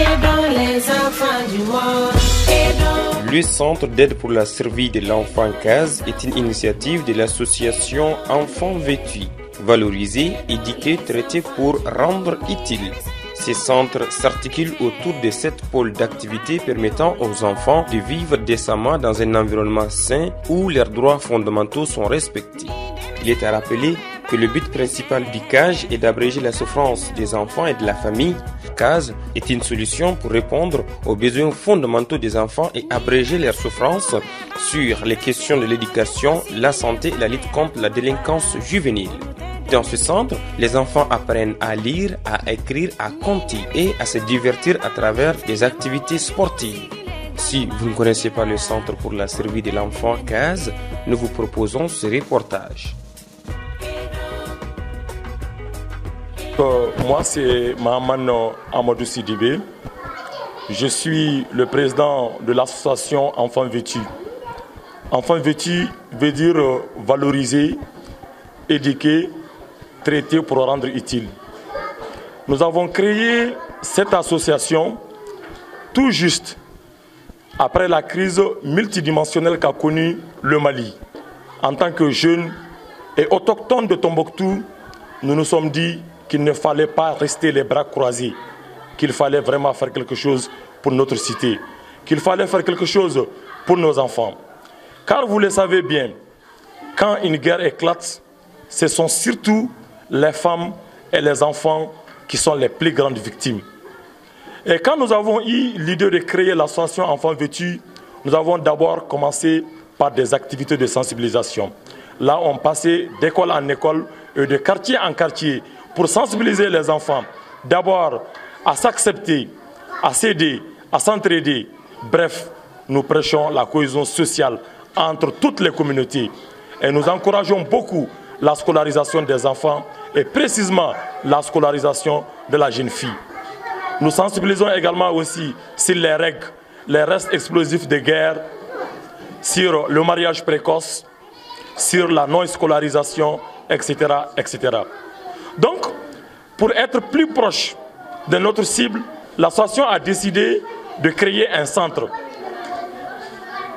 Aidons les enfants du monde. Aidons. Le Centre d'aide pour la survie de l'enfant CASE est une initiative de l'association Enfants Vêtus. Valoriser, éduquer, traiter pour rendre utile. Ces centres s'articulent autour de 7 pôles d'activité permettant aux enfants de vivre décemment dans un environnement sain où leurs droits fondamentaux sont respectés. Il est à rappeler que le but principal du CAGE est d'abréger la souffrance des enfants et de la famille. CAGE est une solution pour répondre aux besoins fondamentaux des enfants et abréger leurs souffrances sur les questions de l'éducation, la santé et la lutte contre la délinquance juvénile. Dans ce centre, les enfants apprennent à lire, à écrire, à compter et à se divertir à travers des activités sportives. Si vous ne connaissez pas le Centre pour la survie de l'enfant CASE, nous vous proposons ce reportage. Moi, c'est Mahaman Amadou Sidibé. Je suis le président de l'association Enfants Vêtus. Enfants Vêtus veut dire valoriser, éduquer, traiter pour rendre utile. Nous avons créé cette association tout juste après la crise multidimensionnelle qu'a connue le Mali. En tant que jeunes et autochtones de Tombouctou, nous nous sommes dit qu'il ne fallait pas rester les bras croisés, qu'il fallait vraiment faire quelque chose pour notre cité, qu'il fallait faire quelque chose pour nos enfants. Car vous le savez bien, quand une guerre éclate, ce sont surtout les femmes et les enfants qui sont les plus grandes victimes. Et quand nous avons eu l'idée de créer l'association Enfants Vêtus, nous avons d'abord commencé par des activités de sensibilisation. Là, on passait d'école en école et de quartier en quartier pour sensibiliser les enfants, d'abord à s'accepter, à s'aider, à s'entraider. Bref, nous prêchons la cohésion sociale entre toutes les communautés et nous encourageons beaucoup la scolarisation des enfants et précisément la scolarisation de la jeune fille. Nous sensibilisons également aussi sur les règles, les restes explosifs de guerre, sur le mariage précoce, sur la non-scolarisation, etc., etc. Donc, pour être plus proche de notre cible, l'association a décidé de créer un centre.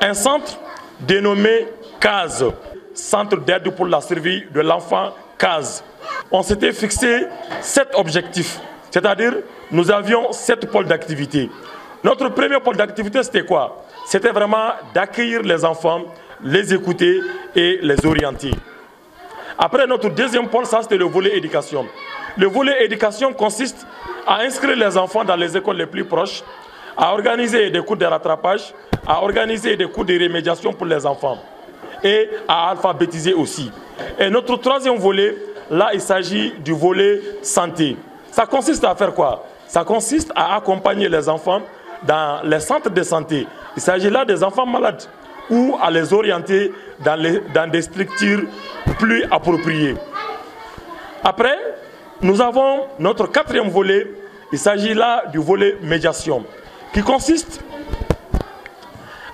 Un centre dénommé CASE, Centre d'aide pour la survie de l'enfant CASE. On s'était fixé 7 objectifs, c'est-à-dire nous avions 7 pôles d'activité. Notre premier pôle d'activité, c'était quoi? C'était vraiment d'accueillir les enfants, les écouter et les orienter. Après, notre deuxième pôle, ça c'était le volet éducation. Le volet éducation consiste à inscrire les enfants dans les écoles les plus proches, à organiser des cours de rattrapage, à organiser des cours de remédiation pour les enfants et à alphabétiser aussi. Et notre troisième volet, là, il s'agit du volet santé. Ça consiste à faire quoi? Ça consiste à accompagner les enfants dans les centres de santé. Il s'agit là des enfants malades ou à les orienter dans des structures plus appropriées. Après, nous avons notre quatrième volet. Il s'agit là du volet médiation, qui consiste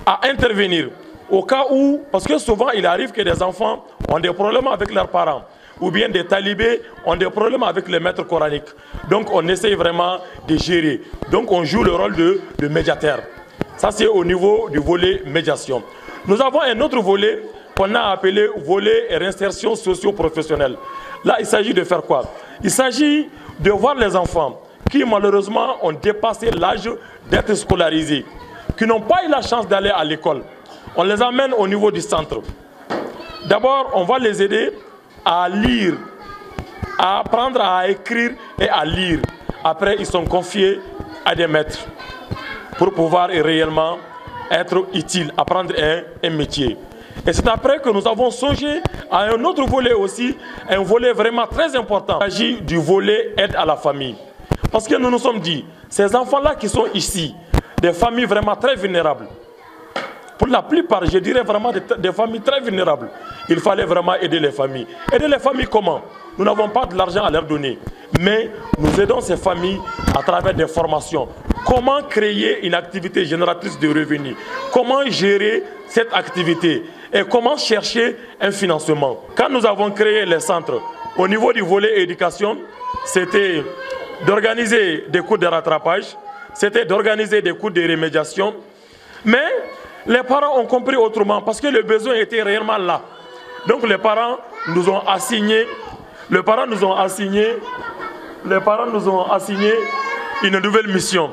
à intervenir au cas où, parce que souvent il arrive que des enfants ont des problèmes avec leurs parents, ou bien des talibés ont des problèmes avec les maîtres coraniques. Donc on essaye vraiment de gérer. Donc on joue le rôle de médiateur. Ça c'est au niveau du volet médiation. Nous avons un autre volet qu'on a appelé volet réinsertion socio-professionnelle. Là il s'agit de faire quoi? Il s'agit de voir les enfants qui malheureusement ont dépassé l'âge d'être scolarisés, qui n'ont pas eu la chance d'aller à l'école. On les amène au niveau du centre. D'abord, on va les aider à lire, à apprendre à écrire et à lire. Après, ils sont confiés à des maîtres pour pouvoir réellement être utiles, apprendre un métier. Et c'est après que nous avons songé à un autre volet aussi, un volet vraiment très important. Il s'agit du volet aide à la famille. Parce que nous nous sommes dit, ces enfants-là qui sont ici, des familles vraiment très vulnérables, pour la plupart, je dirais vraiment des familles très vulnérables, il fallait vraiment aider les familles. Aider les familles comment? Nous n'avons pas de l'argent à leur donner, mais nous aidons ces familles à travers des formations. Comment créer une activité génératrice de revenus? Comment gérer cette activité? Et comment chercher un financement? Quand nous avons créé les centres, au niveau du volet éducation, c'était d'organiser des cours de rattrapage, c'était d'organiser des cours de remédiation. Mais les parents ont compris autrement parce que le besoin était réellement là. Donc les parents nous ont assigné, une nouvelle mission.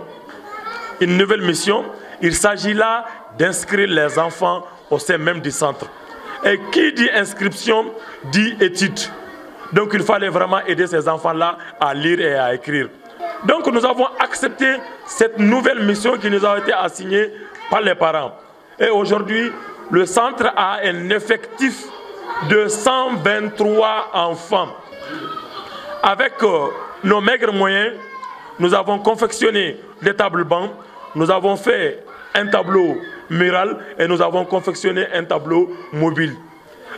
Une nouvelle mission, il s'agit là d'inscrire les enfants au sein même du centre. Et qui dit inscription, dit étude. Donc il fallait vraiment aider ces enfants-là à lire et à écrire. Donc nous avons accepté cette nouvelle mission qui nous a été assignée par les parents. Et aujourd'hui, le centre a un effectif de 123 enfants. Avec nos maigres moyens, nous avons confectionné des tables bancs, nous avons fait un tableau mural et nous avons confectionné un tableau mobile.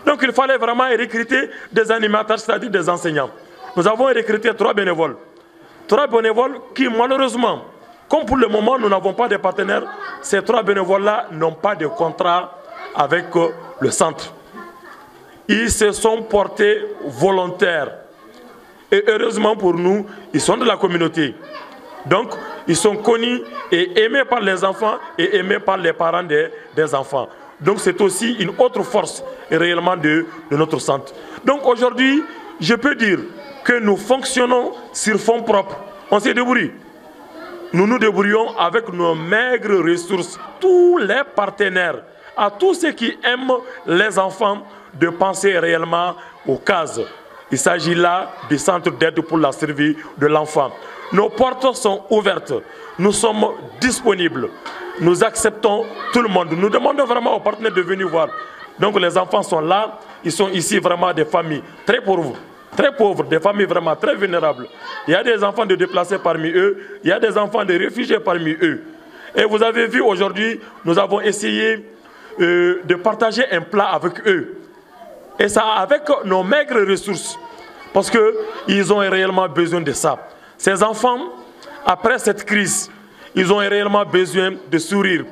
Donc il fallait vraiment recruter des animateurs, c'est-à-dire des enseignants. Nous avons recruté 3 bénévoles. 3 bénévoles qui malheureusement, comme pour le moment nous n'avons pas de partenaires, ces 3 bénévoles-là n'ont pas de contrat avec le centre. Ils se sont portés volontaires. Et heureusement pour nous, ils sont de la communauté. Donc, ils sont connus et aimés par les enfants et aimés par les parents des enfants. Donc, c'est aussi une autre force réellement de notre centre. Donc, aujourd'hui, je peux dire que nous fonctionnons sur fonds propres. On se débrouille. Nous nous débrouillons avec nos maigres ressources. Tous les partenaires, à tous ceux qui aiment les enfants, de penser réellement aux cases. Il s'agit là du centre d'aide pour la survie de l'enfant. Nos portes sont ouvertes. Nous sommes disponibles. Nous acceptons tout le monde. Nous demandons vraiment aux partenaires de venir voir. Donc les enfants sont là. Ils sont ici vraiment des familles très pauvres, des familles vraiment très vulnérables. Il y a des enfants de déplacés parmi eux. Il y a des enfants de réfugiés parmi eux. Et vous avez vu aujourd'hui, nous avons essayé de partager un plat avec eux. Et ça avec nos maigres ressources. Parce qu'ils ont réellement besoin de ça. Ces enfants, après cette crise, ils ont réellement besoin de sourire.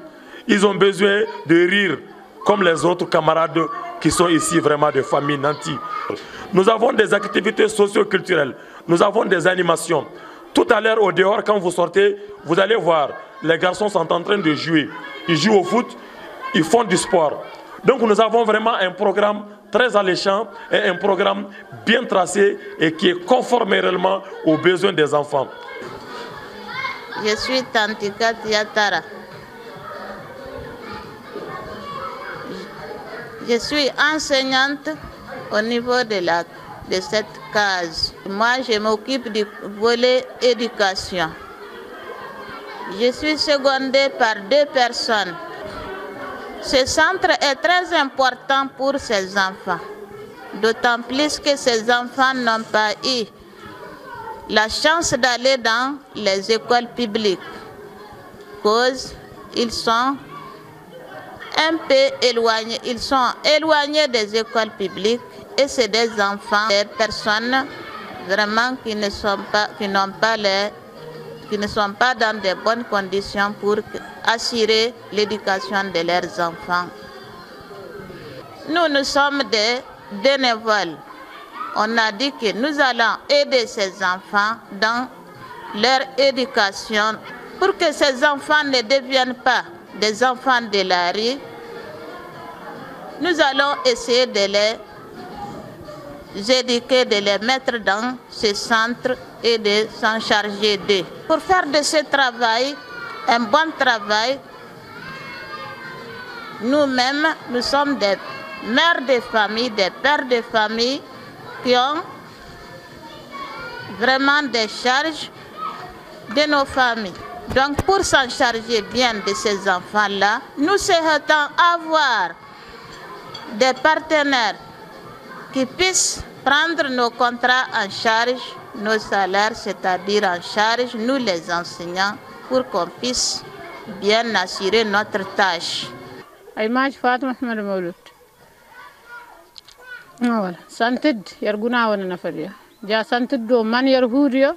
Ils ont besoin de rire, comme les autres camarades qui sont ici vraiment de familles nantis. Nous avons des activités socio-culturelles. Nous avons des animations. Tout à l'heure, au dehors, quand vous sortez, vous allez voir, les garçons sont en train de jouer. Ils jouent au foot, ils font du sport. Donc nous avons vraiment un programme très alléchant et un programme bien tracé et qui est conforme réellement aux besoins des enfants. Je suis Tantika Tiatara. Je suis enseignante au niveau de cette case. Moi, je m'occupe du volet éducation. Je suis secondée par 2 personnes. Ce centre est très important pour ces enfants, d'autant plus que ces enfants n'ont pas eu la chance d'aller dans les écoles publiques, cause ils sont un peu éloignés, des écoles publiques et c'est des enfants, des personnes vraiment qui ne sont pas dans de bonnes conditions pour assurer l'éducation de leurs enfants. Nous sommes des bénévoles. On a dit que nous allons aider ces enfants dans leur éducation pour que ces enfants ne deviennent pas des enfants de la rue. Nous allons essayer de les éduquer, de les mettre dans ce centre et de s'en charger d'eux. Pour faire de ce travail un bon travail, nous-mêmes, nous sommes des mères de famille, des pères de famille qui ont vraiment des charges de nos familles. Donc pour s'en charger bien de ces enfants-là, nous souhaitons avoir des partenaires qui puissent prendre nos contrats en charge, nos salaires, c'est-à-dire en charge, nous les enseignants, pour qu'on puisse bien assurer notre tâche. Aïmaj Fatima Ahmed Mouloud. Voilà, santed yarguna wana nafaria. Ja santed do man yar hurio,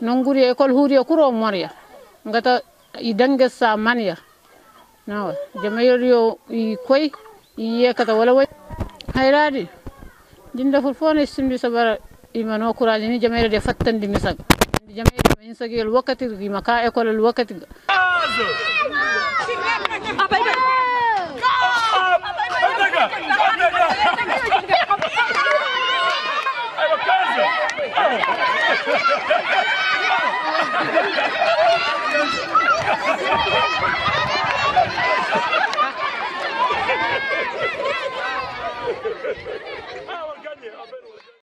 nonguri école hurio kuro moria. Ngata idange sa man yar. No, jamayor yo I koy iye kata wala way. Hayradi. Jinda fulfone simbi sabara imano kuraji ni jamayre de fattandi misag. جميع إنسان الوقت المكان يقول الوقت